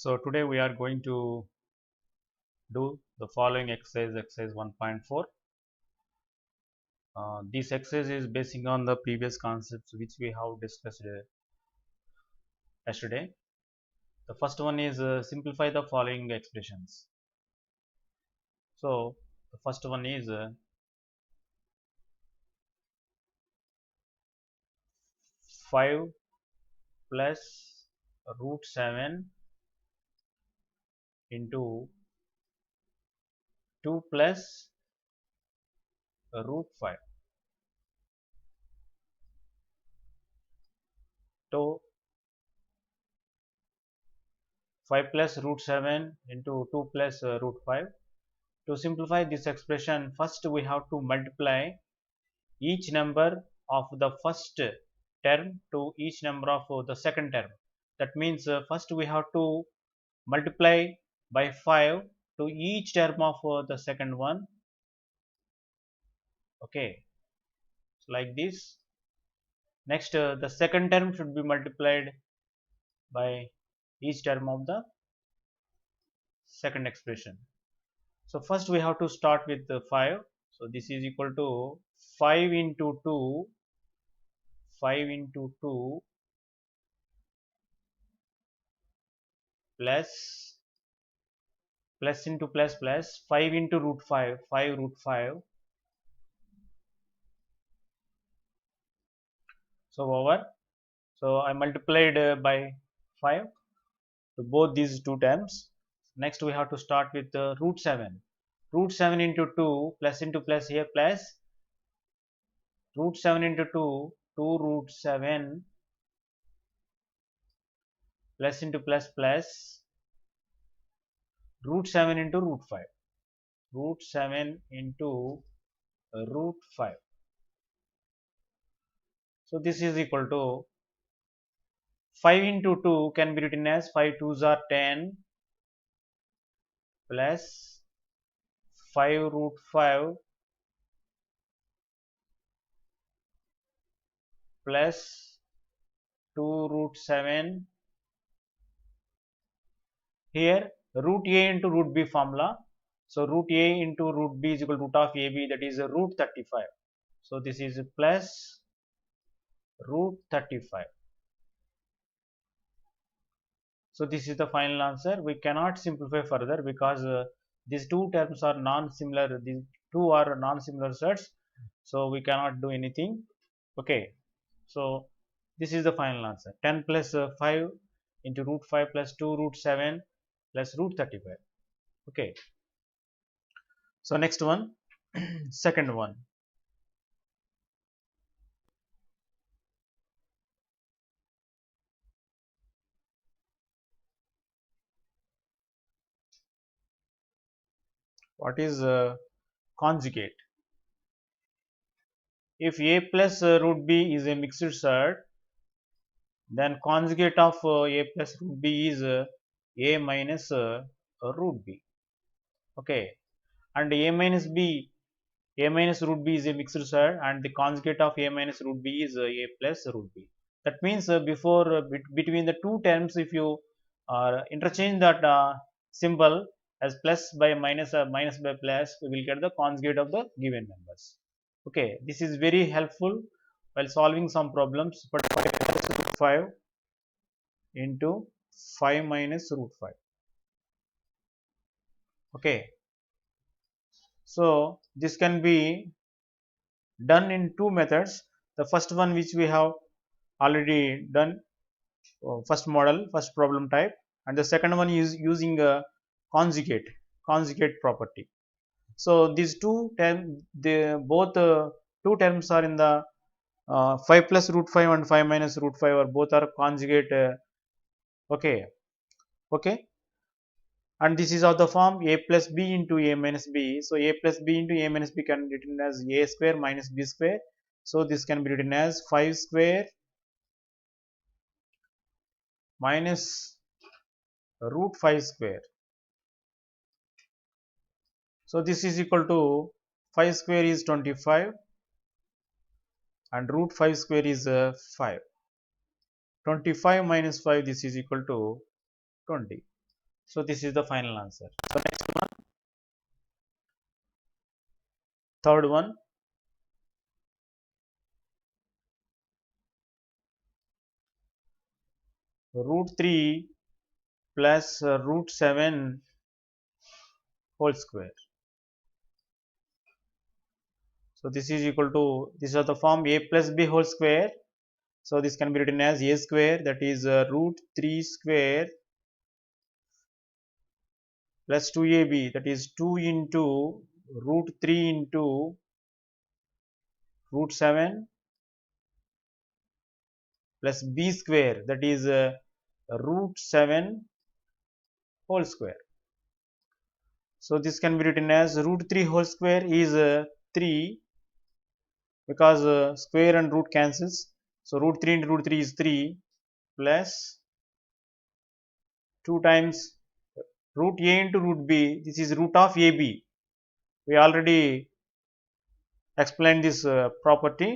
So today we are going to do the following exercise 1.4. This exercise is basing on the previous concepts which we have discussed yesterday. The first one is simplify the following expressions. So the first one is 5 plus root 7 into 2 plus root 5. So 5 plus root 7 into 2 plus root 5. To simplify this expression, first we have to multiply each number of the first term to each number of the second term. That means first we have to multiply by 5 to each term of the second one. Okay, so like this. Next, the second term should be multiplied by each term of the second expression. So first we have to start with the 5. So this is equal to 5 into 2, 5 into 2 plus into plus 5 into root 5, 5 root 5. So over. So I multiplied by 5 to both these two terms. Next we have to start with root 7. Root 7 into 2 plus into plus here plus root 7 into 2, 2 root 7 plus into plus root 7 into root 5. Root 7 into root 5. So this is equal to 5 into 2 can be written as 5 2s are 10 plus 5 root 5 plus 2 root 7. Here root a into root b formula. So root a into root b is equal to root of ab, that is root 35. So this is plus root 35. So this is the final answer. We cannot simplify further because these two terms are non-similar. These two are non-similar sets. So we cannot do anything. Okay. So this is the final answer. 10 plus 5 into root 5 plus 2 root 7 plus root 35. Okay. So next one, second one. What is conjugate? If a plus root b is a mixed set, then conjugate of a plus root b is a minus root b. Okay, and a minus b, a minus root b is a mixed set, and the conjugate of a minus root b is a plus root b. That means before between the two terms, if you interchange that symbol as plus by minus or minus by plus, we will get the conjugate of the given numbers. Okay, this is very helpful while solving some problems. But 5 plus root 5 into 5 minus root 5. Okay, so this can be done in two methods. The first one which we have already done, first model, first problem type, and the second one is using a conjugate property. So these two terms, they both two terms are in the 5 plus root 5 and 5 minus root 5 are both are conjugate. Okay, okay, and this is of the form a plus b into a minus b. So a plus b into a minus b can be written as a square minus b square. So this can be written as 5 square minus root 5 square. So this is equal to 5 square is 25 and root 5 square is 5. 25 minus 5, this is equal to 20. So this is the final answer. So next one, third one, root 3 plus root 7 whole square. So this is equal to, this is the form a plus b whole square. So this can be written as a square, that is root 3 square plus 2ab, that is 2 into root 3 into root 7 plus b square, that is root 7 whole square. So this can be written as root 3 whole square is 3, because square and root cancels. So root 3 into root 3 is 3 plus 2 times root a into root b. This is root of ab. We already explained this property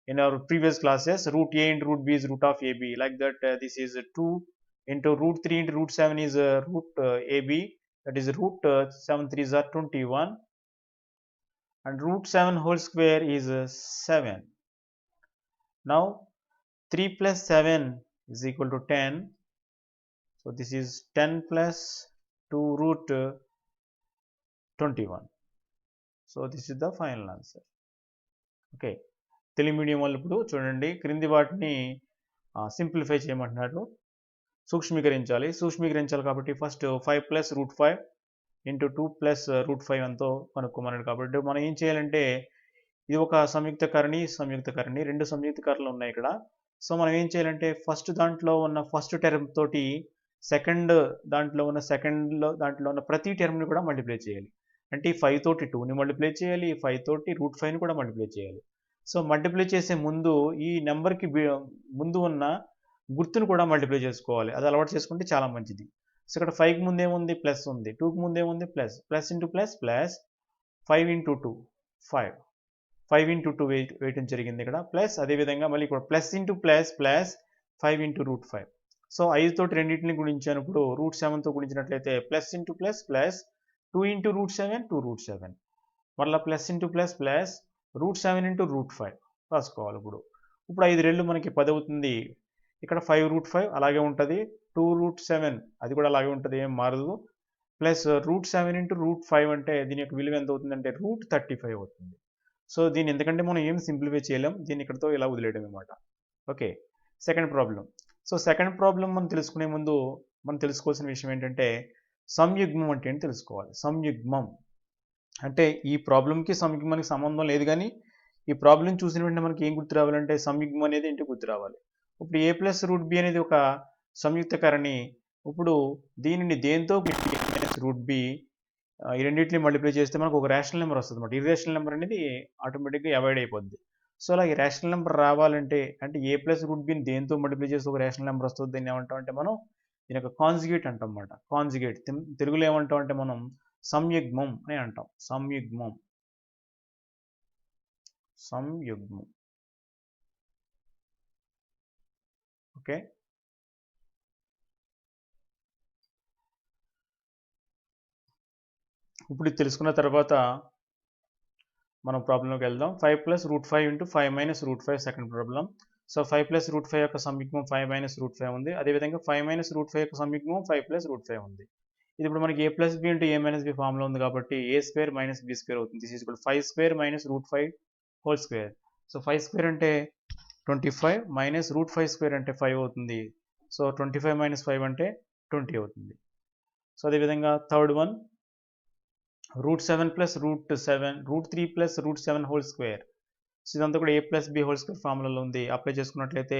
in our previous classes. Root a into root b is root of ab. Like that, this is 2 into root 3 into root 7 is root ab. That is root 7 3s are 21, and root 7 whole square is 7. Now 3 plus 7 is equal to 10. So this is 10 plus 2 root 21. So this is the final answer. Okay, Telugu medium వాళ్ళు ఇప్పుడు చూడండి, క్రింది వాటిని simplify చేయమంటున్నాడు. సూక్ష్మీకరించాలి కాబట్టి first 5 plus root 5 into 2 plus root 5 ఎంతో కనుక్కోమన్నాడు. కాబట్టి మనం ఏం చేయాలంటే, ఇది ఒక సంయుక్తకరణి, రెండు సంయుక్తకరణలు ఉన్నాయి ఇక్కడ. సో మనం ఏం చేయాలంటే, ఫస్ట్ దాంట్లో ఉన్న ఫస్ట్ టర్మ్ తోటి సెకండ్ దాంట్లో ఉన్న ప్రతి టర్మ్ని కూడా మల్టిప్లై చేయాలి. అంటే 5 తోటి 2ని మల్టిప్లై చేయాలి, 5 తోటి రూట్ 5ని కూడా మల్టిప్లై చేయాలి. సో మల్టిప్లై చేసే ముందు ఈ నెంబర్కి ముందు ఉన్న గుర్తును కూడా మల్టిప్లై చేసుకోవాలి. అది అలవాటు చేసుకుంటే చాలా మంచిది. సో ఇక్కడ 5కి ముందు ఏముంది, ప్లస్ ఉంది. 2కి ముందు ఏముంది, plus. Plus into plus plus 5 into 2 5. 5 into 2 వేయటం జరిగింది ఇక్కడ. ప్లస్ అదేవిధంగా మళ్ళీ ఇక్కడ plus into plus plus 5 into root 5. So 5 తోటి రెండింటిని గుణించాను. ఇప్పుడు రూట్ 7తో గుణించినట్లయితే plus into plus plus 2 into root 7 2 root 7. మళ్ళీ plus into plus plus root 7 into root 5 రాసుకోవాలి. ఇప్పుడు 5 రెళ్ళు మనకి 10 అవుతుంది. ఇక్కడ 5 రూట్ 5 అలాగే ఉంటుంది. 2 రూట్ 7 అది కూడా అలాగే ఉంటుంది, ఏం మారదు. ప్లస్ రూట్ 7 ఇంటూ రూట్ 5 అంటే దీని యొక్క విలువ ఎంత అవుతుందంటే రూట్ 35 అవుతుంది. సో దీన్ని ఎందుకంటే మనం ఏం సింప్లిఫై చేయలేం, దీన్ని ఇక్కడతో ఇలా వదిలేయడం అనమాట. Okay, second problem. So second problem మనం తెలుసుకునే ముందు మనం తెలుసుకోవాల్సిన విషయం ఏంటంటే, సంయుగ్మం అంటే ఏంటి తెలుసుకోవాలి. సంయుగ్మం అంటే ఈ ప్రాబ్లంకి సంయుగ్మానికి సంబంధం లేదు, కానీ ఈ ప్రాబ్లం చూసిన వెంటనే మనకి ఏం గుర్తు రావాలంటే సంయుగ్మం అనేది ఏంటి గుర్తు రావాలి. ఇప్పుడు ఏ ప్లస్ రూట్ బి అనేది ఒక సంయుక్తకరణి. ఇప్పుడు దీనిని దేంతో రూట్ బి ఈ రెండింటిని మల్టిప్లై చేస్తే మనకు ఒక రేషనల్ నెంబర్ వస్తుంది అనమాట. ఇర్రేషనల్ నెంబర్ అనేది ఆటోమేటిక్గా అవాయిడ్ అయిపోద్ది. సో అలా ఈ రేషనల్ నెంబర్ రావాలంటే, అంటే ఏ ప్లస్ రూట్ బిని దేంతో మల్టిప్లై చేస్తే ఒక రేషనల్ నెంబర్ వస్తుంది, దీన్ని ఏమంటాం అంటే మనం దీని యొక్క కాంజుగేట్ అంటాం అన్నమాట. కాంజుగేట్ తెలుగులో ఏమంటాం అంటే మనం సంయుగ్మం అని అంటాం. సంయుగ్మం. ఓకే, ఇప్పుడు ఇది తెలుసుకున్న తర్వాత మనం ప్రాబ్లంలోకి వెళ్దాం. 5 plus root 5 into 5 minus root 5 second problem. So 5 plus root 5 యొక్క సంయుగ్మం 5 మైనస్ రూట్ 5 ఉంది. అదేవిధంగా 5 మైనస్ రూట్ 5 యొక్క సంయుగ్మం 5 ప్లస్ రూట్ 5 ఉంది. ఇది ఇప్పుడు మనకి ఏ ప్లస్ బి ఇంటూ ఏ మైనస్ బి ఫామ్లో ఉంది కాబట్టి ఏ స్క్వేర్ మైనస్ బి స్క్వేర్ అవుతుంది. This is equal 5 square minus root 5 whole square. So 5 square అంటే 25 మైనస్ రూట్ 5 స్క్వేర్ అంటే 5 అవుతుంది. సో 25 మైనస్ 5 అంటే 20 అవుతుంది. సో అదేవిధంగా third one, root 7 plus root 7 root 3 plus root 7 whole square. So ఇదంతా కూడా a plus b whole square ఫార్ములాలో ఉంది. అప్లై చేసుకున్నట్లయితే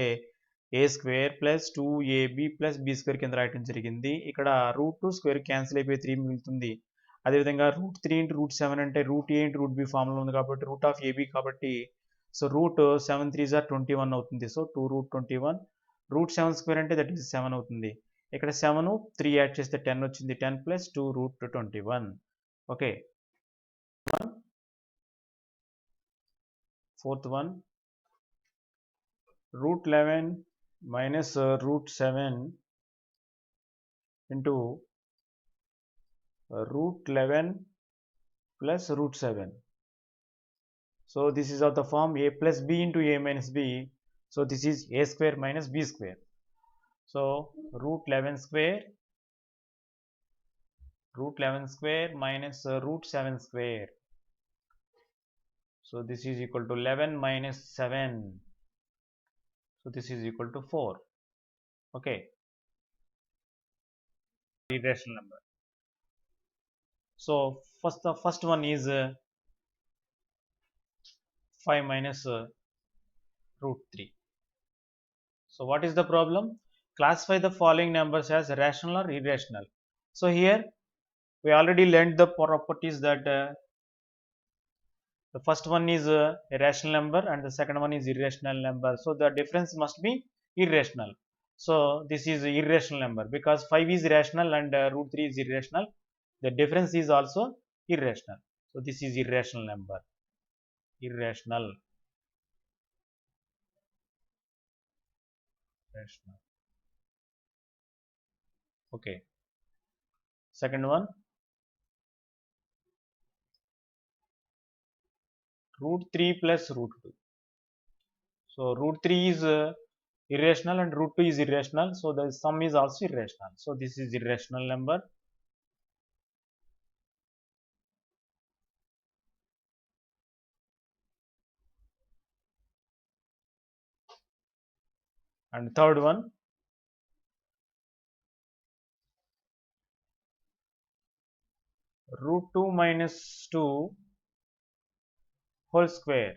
a square plus 2ab plus b square కింద రాయటం జరిగింది. ఇక్కడ రూట్ 2 స్క్వేర్ క్యాన్సిల్ అయిపోయి 3 మిగులుతుంది. అదేవిధంగా రూట్ 3 ఇంటూ రూట్ 7 అంటే root A into root B formula ఉంది కాబట్టి రూట్ ఆఫ్ ఏబి కాబట్టి సో రూట్ 7 3 జార్ 21 అవుతుంది. So 2 root 21. రూట్ 7 స్క్వేర్ అంటే దట్ ఈస్ 7 అవుతుంది. ఇక్కడ 7 3 యాడ్ చేస్తే 10 వచ్చింది. 10 plus 2 root 21. Okay, fourth one, root 11 minus root 7 into root 11 plus root 7. So this is of the form a plus b into a minus b. So this is a square minus b square. So root 11 square minus root 7 square. So this is equal to 11 minus 7. So this is equal to 4. Okay. Irrational number. So the first one is 5 minus root 3. So what is the problem? Classify the following numbers as rational or irrational. So here we already learned the properties that the first one is a rational number and the second one is irrational number. So the difference must be irrational. So this is irrational number because 5 is rational and root 3 is irrational. The difference is also irrational. So this is irrational number. Irrational. Rational. Okay. Second one, root 3 plus root 2. So root 3 is irrational and root 2 is irrational. So the sum is also irrational. So this is irrational number. And third one, root 2 minus 2 whole square.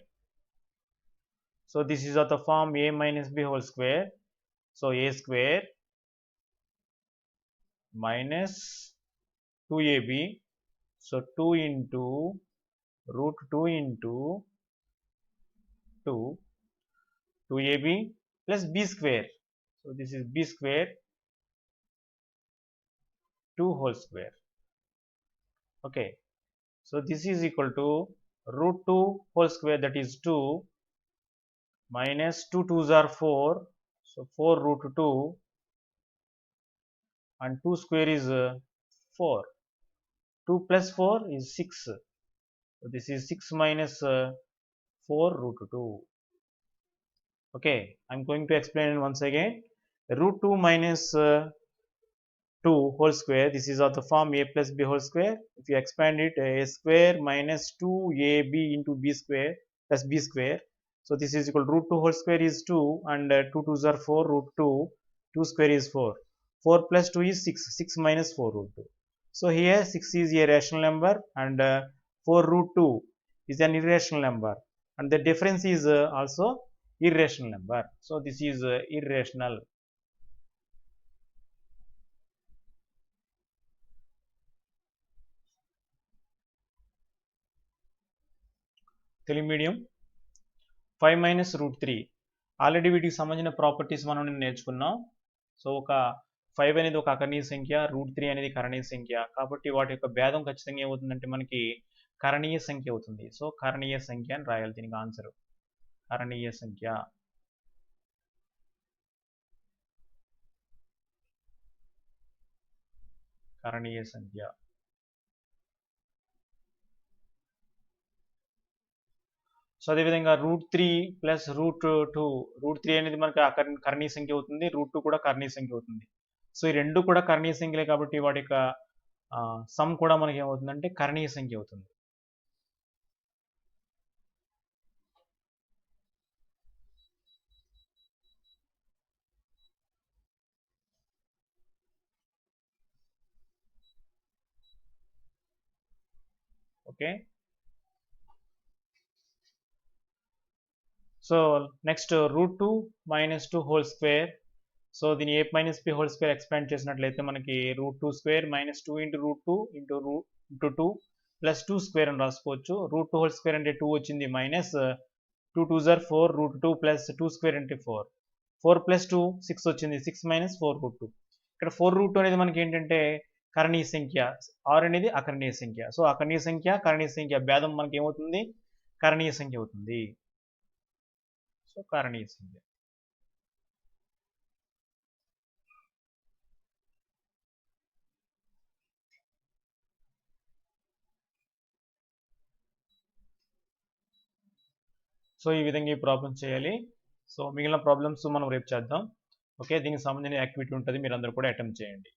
So this is of the form a minus b whole square. So a square minus 2ab. So 2 into root 2 into 2, 2ab plus b square. So this is b square 2 whole square. Okay. So this is equal to root 2 whole square, that is 2, minus 2 2s are 4. So 4 root 2 and 2 square is 4. 2 plus 4 is 6. So this is 6 minus 4 root 2. Okay, I'm going to explain once again. Root 2 minus 2 whole square, this is of the form a plus b whole square. If you expand it, a square minus 2ab into b square plus b square. So this is equal to root 2 whole square is 2 and 2 2s are 4 root 2, 2 square is 4. 4 plus 2 is 6, 6 minus 4 root 2. So here 6 is a rational number and 4 root 2 is an irrational number, and the difference is also irrational number. So this is irrational. Telugu medium 5 minus root 3 already వీటికి సంబంధించిన properties మనం నేర్చుకున్నాం. So ఒక 5 అనేది ఒక అకర్ణీయ సంఖ్య, route 3 అనేది కరణీయ సంఖ్య. కాబట్టి వాటి యొక్క భేదం ఖచ్చితంగా ఏమవుతుందంటే మనకి కరణీయ సంఖ్య అవుతుంది. సో కరణీయ సంఖ్య అని రాయాలి దీనికి ఆన్సర్. కరణీయ సంఖ్య. కరణీయ సంఖ్య. సో అదేవిధంగా రూట్ 3 ప్లస్ రూట్ 2, రూట్ 3 అనేది మనకి కరణీయ సంఖ్య అవుతుంది, రూట్ 2 కూడా కరణీయ సంఖ్య అవుతుంది. సో ఈ రెండు కూడా కరణీయ సంఖ్యలే కాబట్టి వాటి యొక్క సమ్ కూడా మనకి ఏమవుతుందంటే కరణీయ సంఖ్య అవుతుంది. Okay. So next root 2 minus 2 whole square. So దీని a minus b whole square expand చేసినట్లయితే మనకి root 2 square minus 2 into root 2 into 2 plus 2 square అని రాసుకోవచ్చు. రూట్ 2 హోల్ స్క్వేర్ అంటే 2 వచ్చింది, minus 2 2s are 4 root 2 plus 2 square అంటే 4. 4 plus 2 6 వచ్చింది, 6 minus 4 root 2. ఇక్కడ 4 రూట్ 2 అనేది మనకి ఏంటంటే కరణీయ సంఖ్య, 6 అనేది అకరణీయ సంఖ్య. సో అకరణీయ సంఖ్య కరణీయ సంఖ్య భేదం మనకి ఏమవుతుంది, కరణీయ సంఖ్య అవుతుంది. సో కరణీయ సంఖ్య. సో ఈ విధంగా ఈ ప్రాబ్లమ్ చేయాలి. సో మిగిలిన ప్రాబ్లమ్స్ మనం రేపు చేద్దాం. ఓకే, దీనికి సంబంధించిన యాక్టివిటీ ఉంటుంది, మీరు అందరూ కూడా అటెంప్ట్ చేయండి.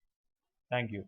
Thank you.